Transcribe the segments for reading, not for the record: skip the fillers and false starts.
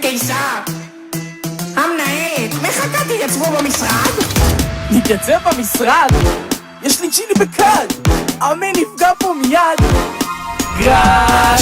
קיסר. המנהלת, מחכה תתייצבו במשרד? נתייצב במשרד? יש לי צ'ילי בקד, האמן נפגע פה מיד. גראס,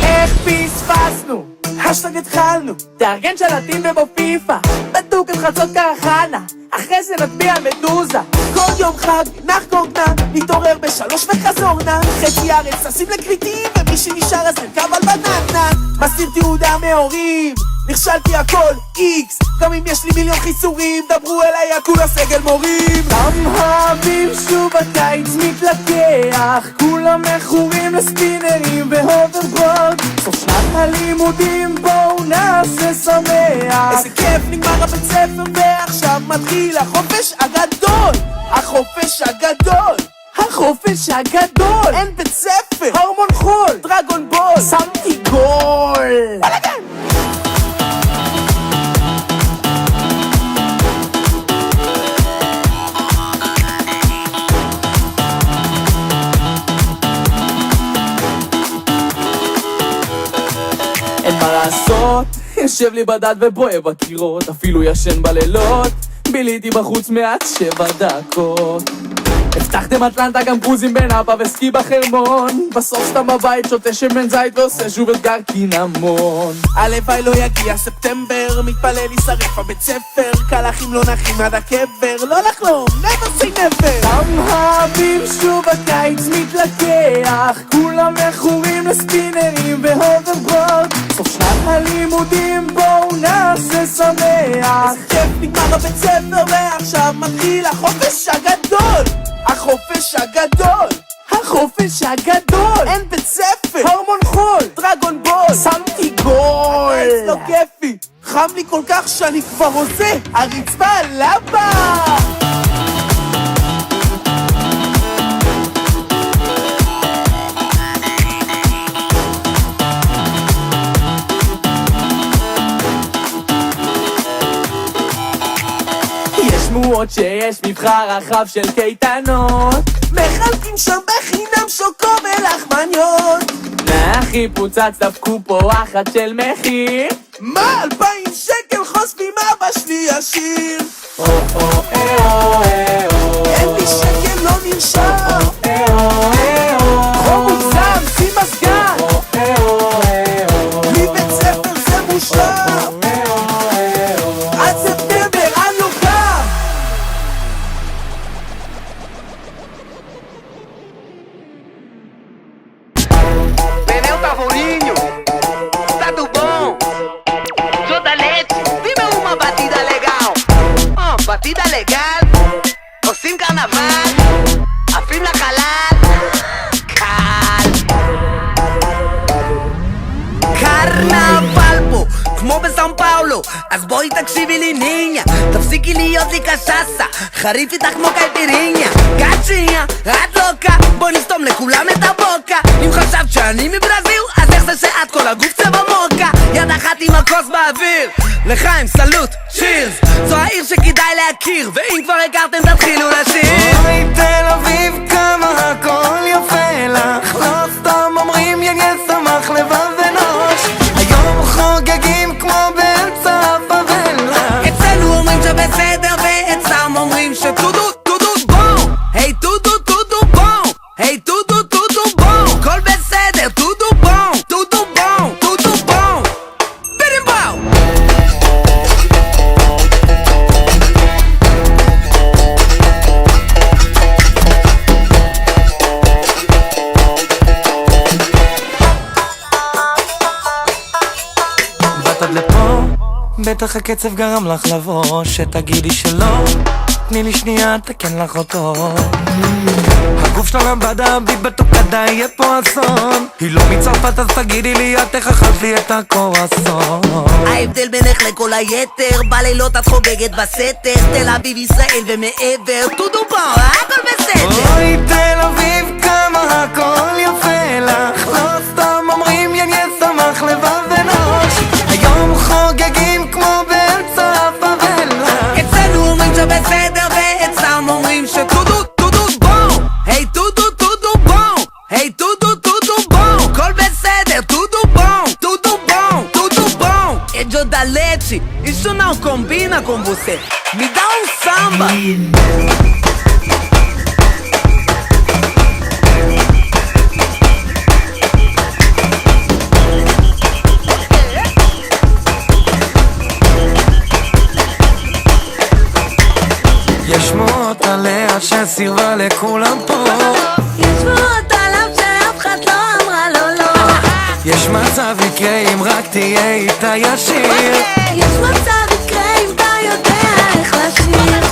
איך פספסנו? השטג התחלנו, תארגן שלטים ובפיפה, בדוק את חצות קרחנה, אחרי זה נטביע מדוזה. כל יום חג, נחגוג נע, נתעורר בשלוש וחזור נע, חצי ארץ נשים לקריטים, ומי שנשאר אז נרכב על בננה. מסתיר תעודה מהורים, נכשלתי הכל איקס, גם אם יש לי מיליון חיסורים, דברו אליי הכולה סגל מורים. המהבים שוב הקיץ מתלקח, כולם מכורים לספינרים והוברבורד, סוף שנת הלימודים בואו נעשה שמח. איזה כיף נגמר הבית ספר ועכשיו מתחיל החופש הגדול. החופש הגדול, החופש הגדול. אין בית ספר, הרמון חול, דרגון בול, שמתי גול. וואלגן. אין מה לעשות, יושב לי בדד ובואה בקירות, אפילו ישן בלילות, ביליתי בחוץ מעט 7 דקות. הבטחתם אטלנטה גם קרוזים בין אבא וסקי בחרמון, בסוף סתם בבית שותה שמן זית ועושה שוב את גר קינמון. הלוואי לא יגיע ספטמבר, מתפלל להישרף הבית ספר, קלחים לא נחים עד הקבר, לא לחלום, never say never. המהבים שוב הקיץ מתלקח, כולם מכורים לספינרים והוברבורד, סוף שנת הלימודים בואו נעשה שמח. איזה כיף נגמר הבית ספר ועכשיו מתחיל החופש הגדול. החופש הגדול, החופש הגדול. אין בית ספר, הרמון חול, דרגון בול, שמתי גול. הקיץ לא כיפי, חם לי כל כך שאני כבר עושה הרצפה לבה. שמועות שיש מבחר רחב של קייטנות, מחלקים שם בחינם שוקו ולחמניות. מהכי פוצץ דפקו פה אחת של מחיר, מה 2,000 שקל חושבים אבא שלי ישיר. אין לי שקל לא נרשם, חום מוגזם שים מסגן, בלי בית ספר זה מושלם. עד ספטמבר אני לא קם. Pneu Tavorinho, tá do bom? Toda leite, dime uma batida legal. Batida legal, עושים קרנבל, עפים לחלל, קל. קרנבל פה, כמו בסאו פאולו, אז בואי תקשיבי לי ניניה, תפסיקי להיות לי קשסה, חריף איתך כמו קייפיריניה. גאצ'יניה, את לוקה, בואי נסתום לכולם את הבוקה. אם חשבת שאני מברזיל, אז איך זה שאת כל הגוף צבע מוקה? יד אחת עם הכוס באוויר, לחיים סלוט, צ'ירס. זו העיר שכדאי להכיר, ואם כבר הכרתם תתחילו לשיר. אוי תל אביב כמה הכל יפה לך, לא סתם אומרים יניה שמח לבב ונוש, היום חוגגים כמו באמצע הפאבלה. אצלנו אומרים שבסדר ואצלם אומרים שטודו טודו בום. היי טודו טודו בום, היי טודו טודו בום, כל בסדר טודו בום, טודו בום, טודו בום, בירים בום. באת עד לפה, בטח הקצב גרם לך לבוא, שתגידי שלא, תני לי שנייה תקן לך אותו. הגוף שלה לבדה, ביט בתוקדה, יהיה פה אסון. היא לא מצרפת אז תגידי לי, את איך אכלת לי את הקורסון. ההבדל בינך לכל היתר, בלילות את חוגגת בסתר, תל אביב ישראל ומעבר, טודו בום, הכל בסדר. אוי תל אביב כמה הכל יפה לך, לא סתם אומרים יניה שמח לבב ונוש, היום חוגגים כמו באמצע הפאבלה. אצלנו אומרים שבסדר ואצלם אומרים שטודו טודו בום. היי טודו טודו בום, היי טודו טודו בום, כל בסדר טודו בום, טודו Gucci, isso não combina com você. Me dá um samba. יש שמועות עליה שסירבה לכולם פה, יש שמועות עליו שאף אחד לא אמרה לו לא. יש מצב יקרה אם רק תהיה איתה ישיר, יש מצב יקרה אם אתה יודע איך לשיר.